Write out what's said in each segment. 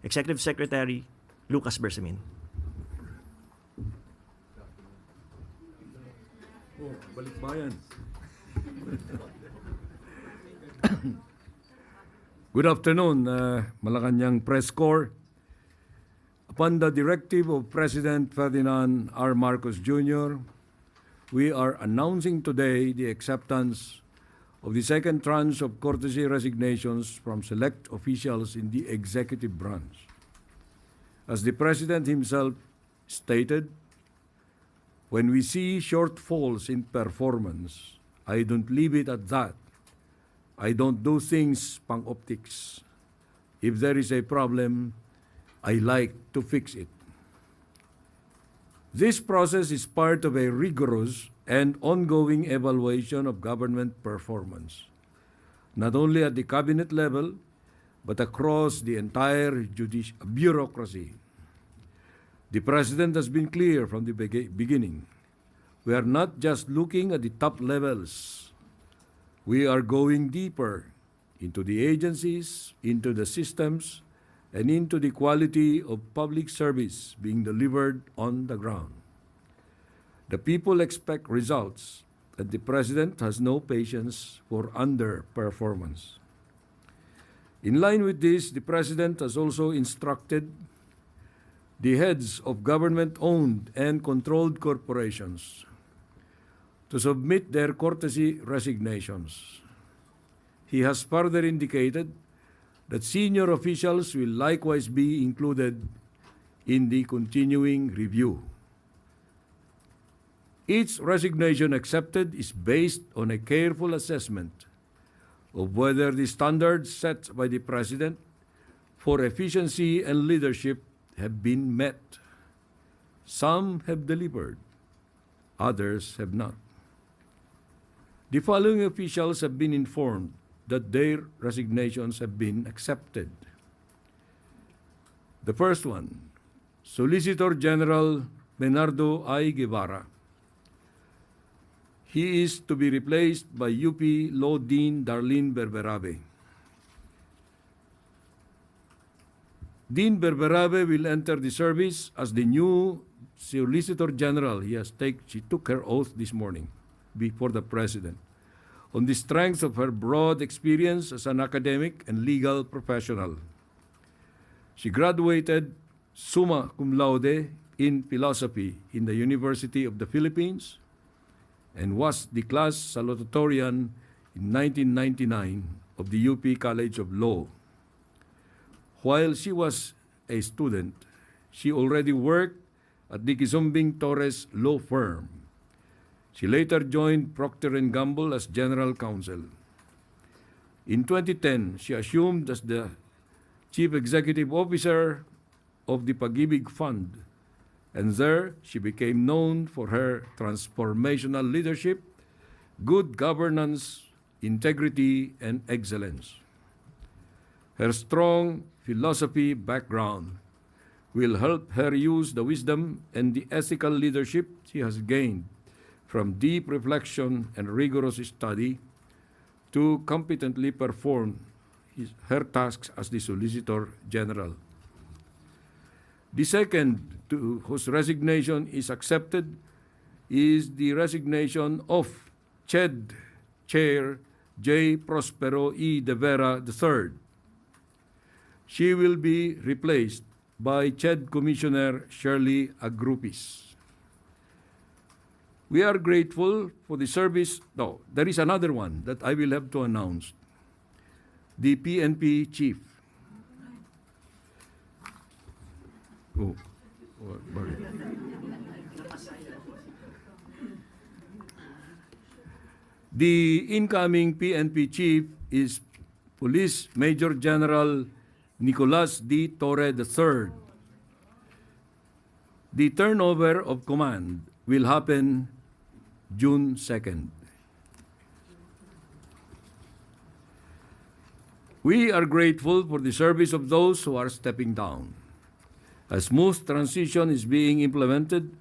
Executive Secretary Lucas BERSAMIN. Oh, balikbayan. Good afternoon, Malacanang Press Corps. Upon the directive of President Ferdinand R. Marcos Jr., we are announcing today the acceptance of the second tranche of courtesy resignations from select officials in the executive branch. As the President himself stated, when we see shortfalls in performance, I don't leave it at that. I don't do things pang-optics. If there is a problem, I like to fix it. This process is part of a rigorous and ongoing evaluation of government performance, not only at the cabinet level, but across the entire bureaucracy. The President has been clear from the beginning. We are not just looking at the top levels. We are going deeper into the agencies, into the systems, and into the quality of public service being delivered on the ground. The people expect results, and the President has no patience for underperformance. In line with this, the President has also instructed the heads of government-owned and controlled corporations to submit their courtesy resignations. He has further indicated that senior officials will likewise be included in the continuing review. Each resignation accepted is based on a careful assessment of whether the standards set by the President for efficiency and leadership have been met. Some have delivered, others have not. The following officials have been informed that their resignations have been accepted. The first one, Solicitor General Bernardo I. Guevara. He is to be replaced by UP Law Dean Darlene Berberabe. Dean Berberabe will enter the service as the new Solicitor General. She took her oath this morning before the President on the strength of her broad experience as an academic and legal professional. She graduated summa cum laude in philosophy in the University of the Philippines and was the class salutatorian in 1999 of the UP College of Law. While she was a student, she already worked at the Kizumbing Torres law firm. She later joined Procter & Gamble as general counsel. In 2010, she assumed as the chief executive officer of the Pag-ibig Fund, and there she became known for her transformational leadership, good governance, integrity, and excellence. Her strong philosophy background will help her use the wisdom and the ethical leadership she has gained from deep reflection and rigorous study to competently perform her tasks as the Solicitor General. The second whose resignation is accepted is the resignation of CHED Chair J. Prospero E. de Vera III. She will be replaced by CHED Commissioner Shirley Agrupis. We are grateful for the service. No, there is another one that I will have to announce. The PNP Chief. Oh, sorry. The incoming PNP Chief is Police Major General Nicolas D. Torre III. The turnover of command will happen June 2nd. We are grateful for the service of those who are stepping down. A smooth transition is being implemented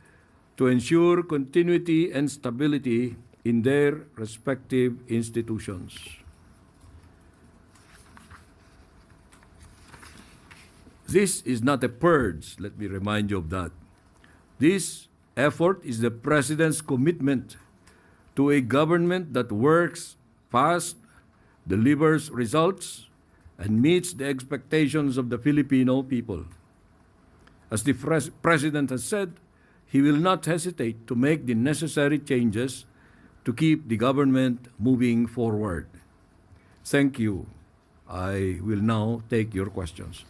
to ensure continuity and stability in their respective institutions. This is not a purge, let me remind you of that. This effort is the President's commitment to a government that works fast, delivers results, and meets the expectations of the Filipino people. As the President has said, he will not hesitate to make the necessary changes to keep the government moving forward. Thank you. I will now take your questions.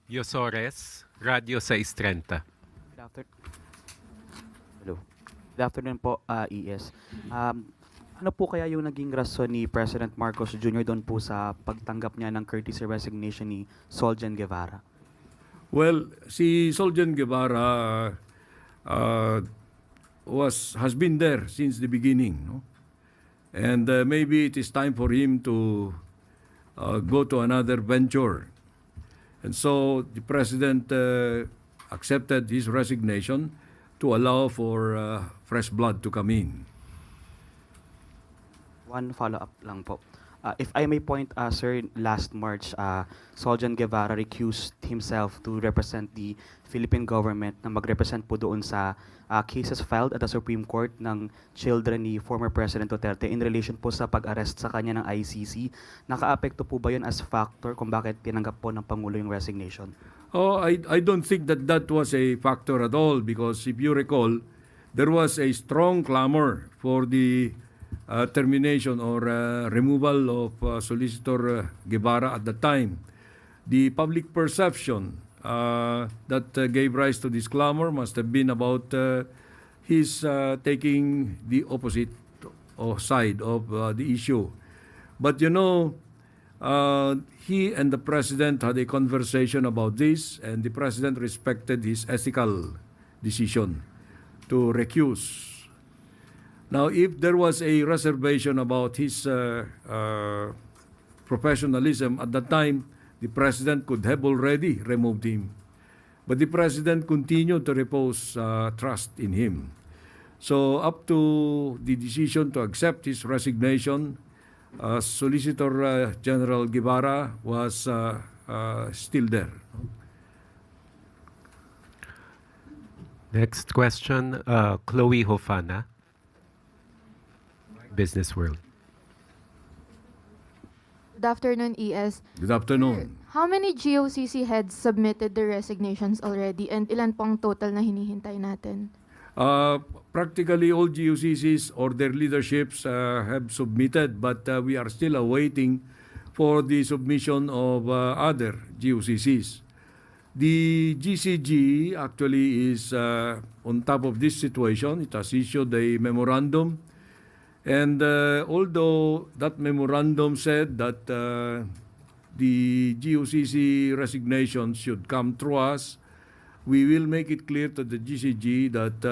Yosores, Radio 630. Hello. Good afternoon po, ES. Ano po kaya yung naging rason ni President Marcos Jr. doon po sa pagtanggap niya ng courtesy resignation ni SolGen Guevara? Well, si SolGen Guevara has been there since the beginning, no? And maybe it is time for him to go to another venture. And so the President accepted his resignation to allow for fresh blood to come in. One follow-up lang po. If I may point, sir, last March, SolGen Guevara recused himself to represent the Philippine government na mag-represent po doon sa cases filed at the Supreme Court ng children ni former President Duterte in relation po sa pag-arrest sa kanya ng ICC. Naka-apekto po ba yun as factor kung bakit tinanggap po ng Pangulo yung resignation? Oh, I don't think that was a factor at all, because if you recall, there was a strong clamor for the termination or removal of Solicitor Guevara at the time. The public perception that gave rise to this clamor must have been about his taking the opposite side of the issue. But you know, he and the President had a conversation about this, and the President respected his ethical decision to recuse. Now, if there was a reservation about his professionalism at that time, the President could have already removed him. But the President continued to repose trust in him. So up to the decision to accept his resignation, Solicitor General Guevara was still there. Next question, Chloe Hofana, Business World. Good afternoon, ES. Good afternoon. How many GOCC heads submitted their resignations already, and ilan pong total na hinihintay natin? Practically all GOCCs or their leaderships have submitted, but we are still awaiting for the submission of other GOCCs. The GCG actually is on top of this situation. It has issued a memorandum, and although that memorandum said that the GOCC resignation should come through us, we will make it clear to the GCG that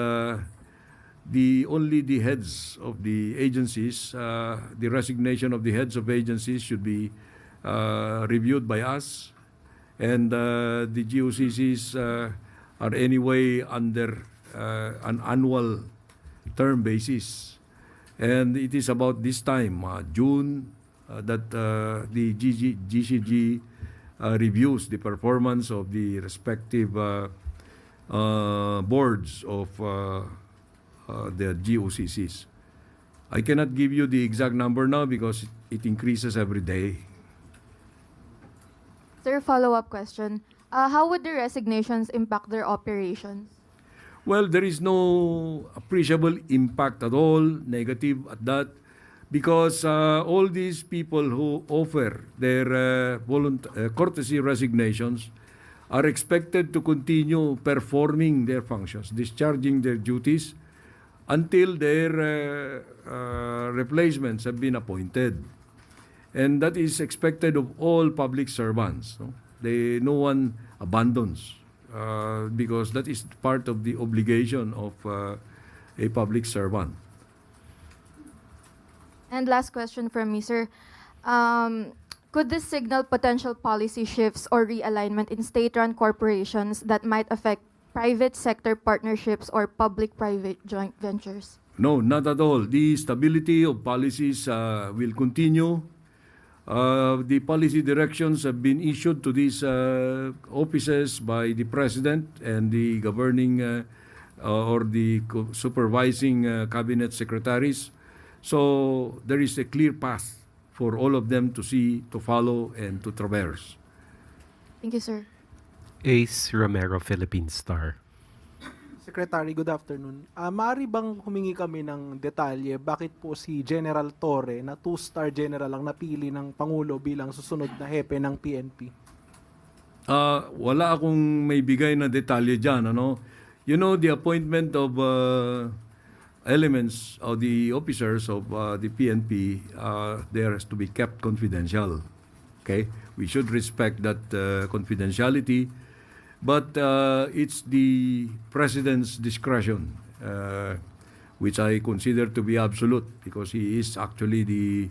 only the heads of the agencies, the resignation of the heads of agencies should be reviewed by us, and the GOCCs are anyway under an annual term basis. And it is about this time, June, that the GCG reviews the performance of the respective boards of the GOCCs. I cannot give you the exact number now because it increases every day. Sir, follow-up question. How would the resignations impact their operations? Well, there is no appreciable impact at all, negative at that, because all these people who offer their courtesy resignations are expected to continue performing their functions, discharging their duties until their replacements have been appointed. And that is expected of all public servants. No? No one abandons because that is part of the obligation of a public servant. And last question from me, sir. Could this signal potential policy shifts or realignment in state-run corporations that might affect private sector partnerships or public-private joint ventures? No, not at all. The stability of policies will continue. The policy directions have been issued to these offices by the President and the governing or the supervising cabinet secretaries. So there is a clear path for all of them to see, to follow, and to traverse. Thank you, sir. Ace Romero, Philippine Star. Secretary, good afternoon. Maaari bang humingi kami ng detalye bakit po si General Torre na 2-star general ang napili ng Pangulo bilang susunod na hepe ng PNP? Wala akong may bigay na detalye dyan. Ano? You know, the appointment of elements of the officers of the PNP, there has to be kept confidential. Okay? We should respect that confidentiality. But it's the President's discretion, which I consider to be absolute because he is actually the,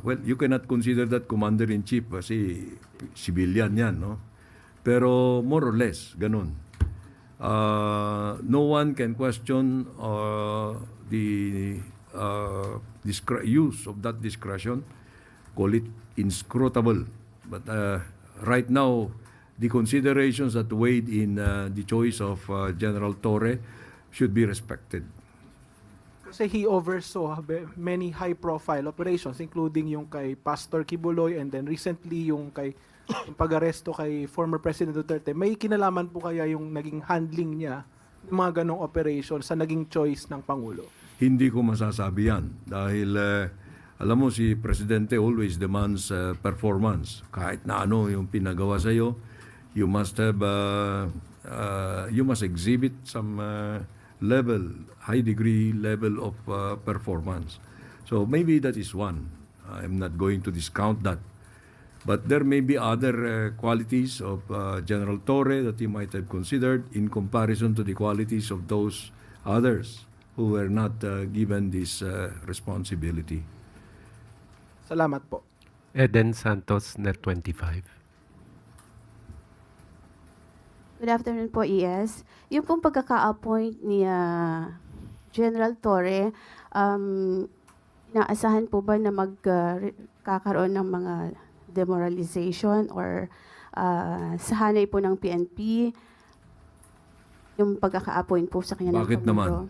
well, you cannot consider that Commander-in-Chief kasi civilian yan, no? Pero more or less, ganun. No one can question the use of that discretion, call it inscrutable. But right now, the considerations that weighed in the choice of General Torre should be respected. Kasi he oversaw many high-profile operations, including yung kay Pastor Kibuloy and then recently yung yung pag-aresto kay former President Duterte. May kinalaman po kaya yung naging handling niya ng mga ganong operations sa naging choice ng Pangulo? Hindi ko masasabi yan dahil alam mo si Presidente always demands performance. Kahit na ano yung pinagawa sa iyo, you must have you must exhibit some high degree level of performance. So maybe that is one. I'm not going to discount that. But there may be other qualities of General Torre that he might have considered in comparison to the qualities of those others who were not given this responsibility. Salamat po. Eden Santos, Net 25. Good afternoon po, ES. Yung pong pagkaka-appoint ni General Torre, inaasahan po ba na magkakaroon ng mga demoralization or sa hanay po ng PNP yung pagkaka-appoint po sa kanya ng Bakit Pangulo? naman?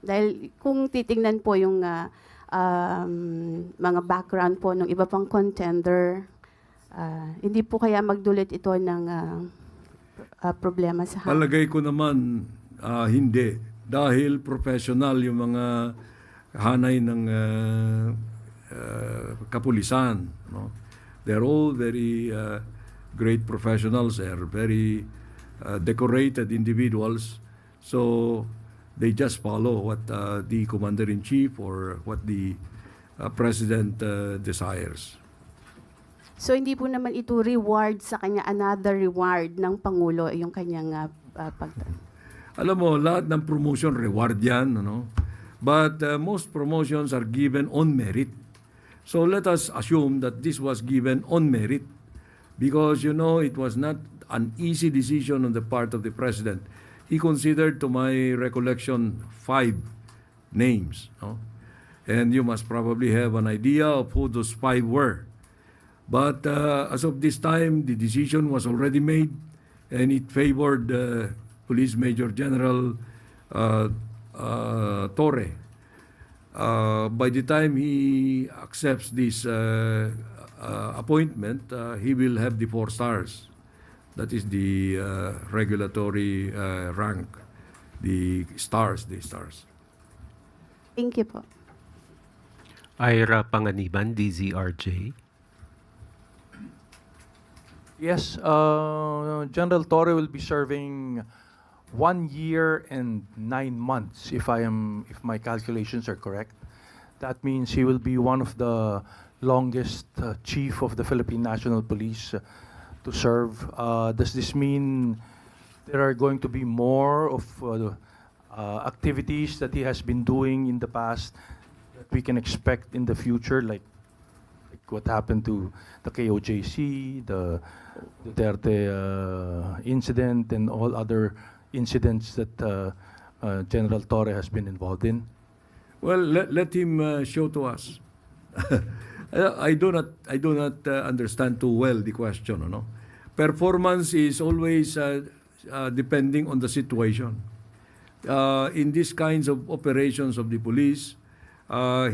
Dahil kung titingnan po yung mga background po ng iba pang contender, hindi po kaya magdulot ito ng problema sa hanay? Palagay ko naman hindi. Dahil professional yung mga hanay ng kapulisan. No? They're all very great professionals. They're very decorated individuals. So they just follow what the Commander-in-Chief or what the President desires. So hindi po naman ito reward sa kanya, another reward ng Pangulo, yung kanyang Alam mo, lahat ng promotion reward yan. Ano? But most promotions are given on merit. So let us assume that this was given on merit because, you know, it was not an easy decision on the part of the President. He considered, to my recollection, 5 names. No? And you must probably have an idea of who those 5 were. But as of this time, the decision was already made and it favored Police Major General Torre. By the time he accepts this appointment, he will have the 4 stars. That is the regulatory rank, the stars. Thank you po. Ira Panganiban, DZRJ. Yes, General Torre will be serving 1 year and 9 months, if my calculations are correct. That means he will be one of the longest chief of the Philippine National Police to serve. Does this mean there are going to be more of activities that he has been doing in the past that we can expect in the future, like what happened to the KOJC, the Duterte incident, and all other incidents that General Torre has been involved in? Well, let him show to us. I do not understand too well the question. No? Performance is always depending on the situation. In these kinds of operations of the police,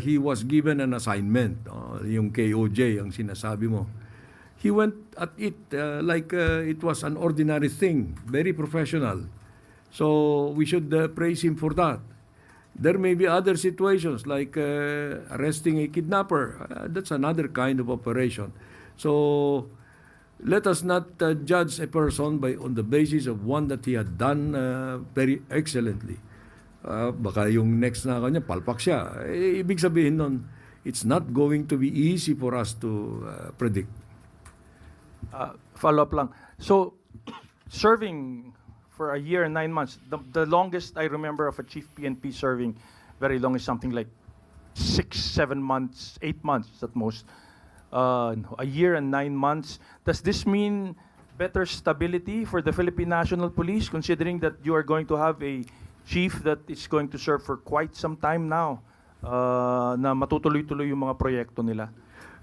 he was given an assignment, yung KOJ, ang sinasabi mo. He went at it like it was an ordinary thing, very professional. So we should praise him for that. There may be other situations like arresting a kidnapper. That's another kind of operation. So let us not judge a person on the basis of one that he had done very excellently. Baka yung next na kanya, palpak siya. Ibig sabihin nun, it's not going to be easy for us to predict. Follow up lang. So, serving for a year and 9 months, the longest I remember of a chief PNP serving very long is something like 6, 7 months, 8 months at most. A year and 9 months. Does this mean better stability for the Philippine National Police, considering that you are going to have a chief that is going to serve for quite some time now, na matutuloy-tuloy yung mga proyekto nila?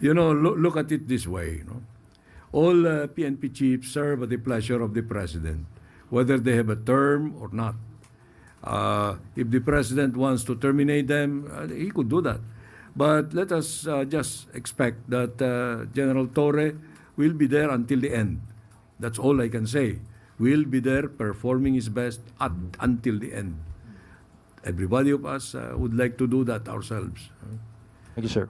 You know, look at it this way. No? All PNP chiefs serve at the pleasure of the President, whether they have a term or not. If the President wants to terminate them, he could do that. But let us just expect that General Torre will be there until the end. That's all I can say. Will be there performing his best until the end. Everybody of us would like to do that ourselves. Thank you, sir.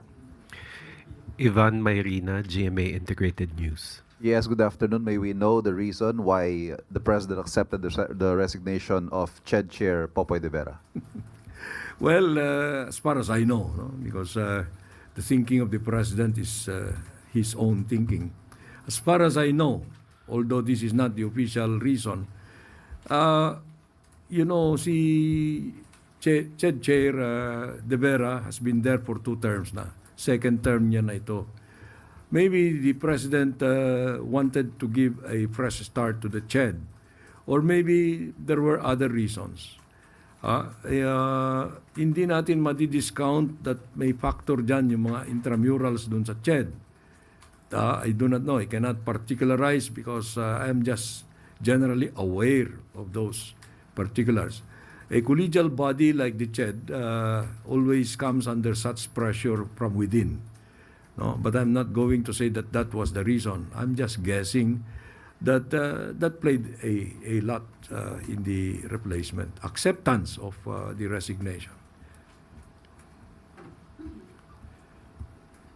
Ivan Mayrina, GMA Integrated News. Yes, good afternoon. May we know the reason why the President accepted the resignation of CHED Chair Popoy de Vera? Well, as far as I know, no? Because the thinking of the President is his own thinking. As far as I know, although this is not the official reason, you know, si CHED Chair de Vera has been there for 2 terms na. Second term niya na ito. Maybe the President wanted to give a fresh start to the CHED. Or maybe there were other reasons. Hindi natin madi-discount that may factor dyan yung mga intramurals dun sa CHED. I do not know. I cannot particularize because I am just generally aware of those particulars. A collegial body like the CHED always comes under such pressure from within. No? But I'm not going to say that that was the reason. I'm just guessing that that played a lot in the replacement, acceptance of the resignation.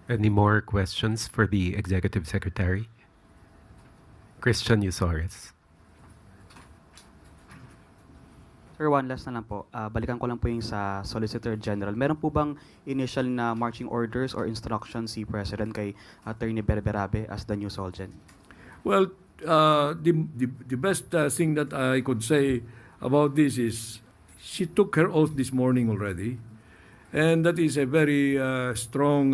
Any more questions for the Executive Secretary? Christian Yusores. Sir, one last na lang po. Balikan ko lang po yung sa Solicitor General. Meron po bang initial na marching orders or instructions si President kay Attorney Berberabe as the new SolGen? Well, the best thing that I could say about this is she took her oath this morning already, and that is a very strong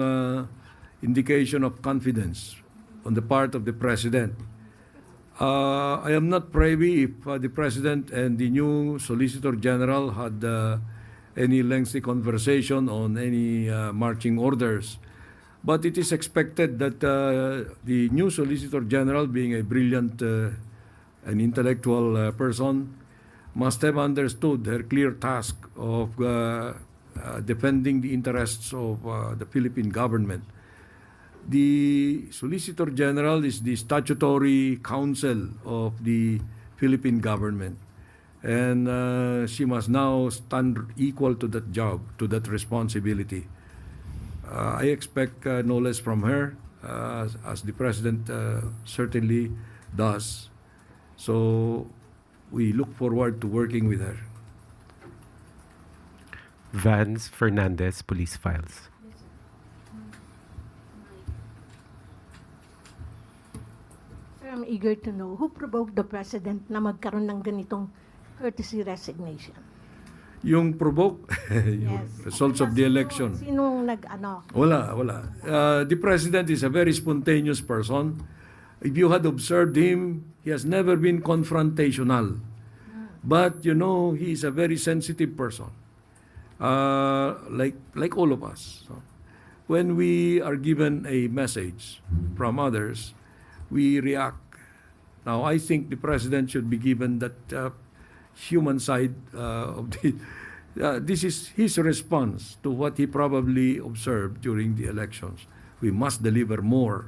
indication of confidence on the part of the President. I am not privy if the President and the new Solicitor General had any lengthy conversation on any marching orders. But it is expected that the new Solicitor General, being a brilliant and intellectual person, must have understood her clear task of defending the interests of the Philippine government. The Solicitor General is the statutory counsel of the Philippine government. And she must now stand equal to that job, to that responsibility. I expect no less from her, as the President certainly does. So we look forward to working with her. Vance Fernandez, Police Files. Sir, I'm eager to know who provoked the President na magkaroon ng ganitong courtesy resignation? Yung provoke, yung results of the election. Sinong nag-ano? Wala. The President is a very spontaneous person. If you had observed him, he has never been confrontational. But, you know, he is a very sensitive person. Like all of us. So, when we are given a message from others, we react. Now, I think the president should be given that human side of the. This is his response to what he probably observed during the elections. We must deliver more.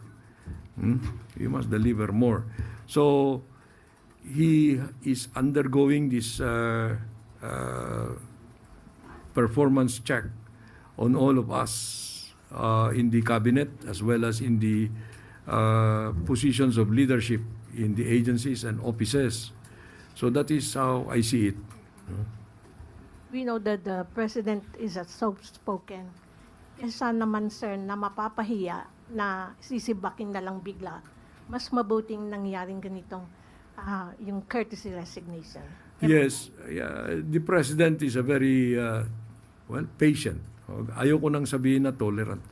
We must deliver more. So he is undergoing this performance check on all of us in the cabinet as well as in the positions of leadership in the agencies and offices. So that is how I see it. We know that the president is a soft-spoken. Kesa naman, sir, na mapapahiya na sisibakin na lang bigla, mas mabuting nangyaring ganitong yung courtesy resignation. Yes, the president is a very patient. Ayoko nang sabihin na tolerant.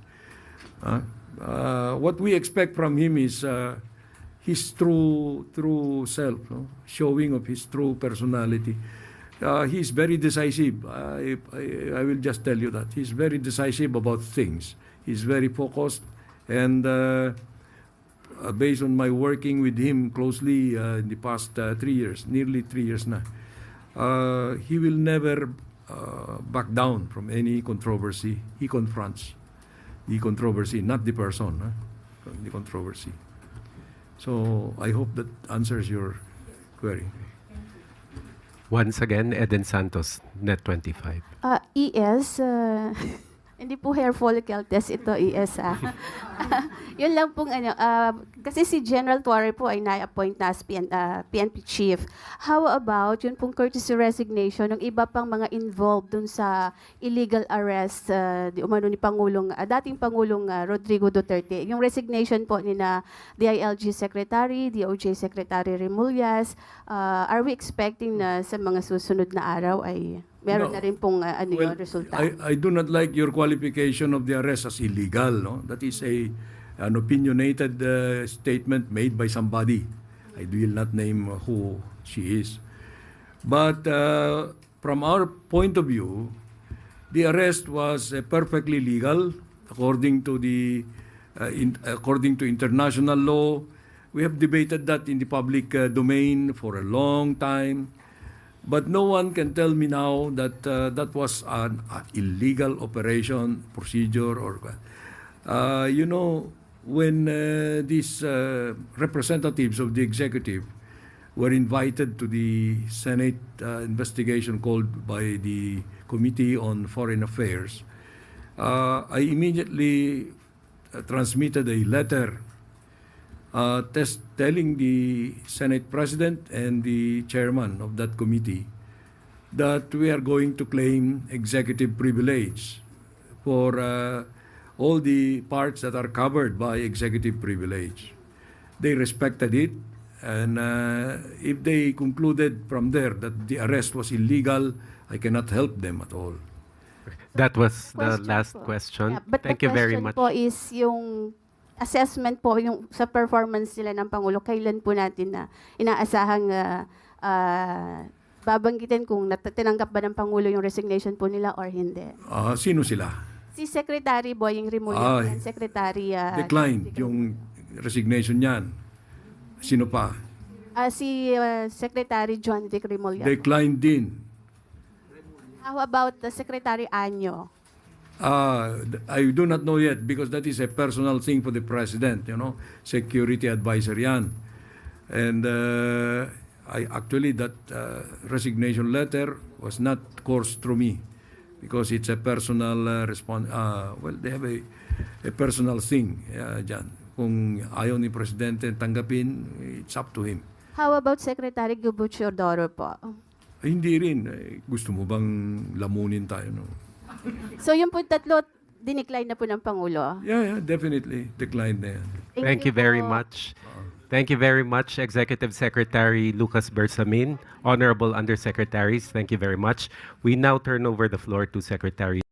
What we expect from him is his true self, showing of his true personality. He's very decisive. I will just tell you that. He's very decisive about things. He's very focused. And based on my working with him closely in the past 3 years, nearly 3 years na, he will never back down from any controversy. He confronts the controversy, not the person, the controversy. So I hope that answers your query. Once again, Eden Santos, Net 25. ES, hindi po hair follicle test ito, ES. Yun lang pong kasi si General Torre po ay na-appoint na as PNP chief. How about yun pong courtesy resignation ng iba pang mga involved dun sa illegal arrest di umano ni dating Pangulong Rodrigo Duterte. Yung resignation po ni na DILG Secretary, DOJ Secretary Remullaz, are we expecting na sa mga susunod na araw ay meron na rin pong yung resulta? I do not like your qualification of the arrest as illegal. No? That is an opinionated statement made by somebody. I will not name who she is. But from our point of view, the arrest was perfectly legal according to according to international law. We have debated that in the public domain for a long time. But no one can tell me now that that was an illegal operation, procedure, or you know, when these representatives of the executive were invited to the Senate investigation called by the Committee on Foreign Affairs, I immediately transmitted a letter telling the Senate President and the chairman of that committee that we are going to claim executive privilege for all the parts that are covered by executive privilege. They respected it, and if they concluded from there that the arrest was illegal, I cannot help them at all. That was the Question last po. question. Yeah, but Thank you very much. The question po is yung assessment po yung sa performance nila ng Pangulo. Kailan po natin na inaasahang babanggitin kung tinanggap ba ng Pangulo yung resignation po nila or hindi? Sino sila? Si Secretary Boying Remullaz and Secretary declined yung resignation niyan. Sino pa? si Secretary John Vic Remullaz. Declined din. How about the Secretary Anyo? I do not know yet because that is a personal thing for the president, you know, security advisor yan. And I actually that resignation letter was not coursed through me because it's a personal response. Well, they have a personal thing dyan. Kung ayaw ni presidente tanggapin, it's up to him. How about Secretary Gubuchordoro po? Hindi rin. Gusto mo bang lamunin tayo? No? So yung po tatlo, dinecline na po ng Pangulo? Yeah, definitely. Declined na yan. Thank you very much. Thank you very much, Executive Secretary Lucas BERSAMIN, Honorable Undersecretaries. Thank you very much. We now turn over the floor to Secretary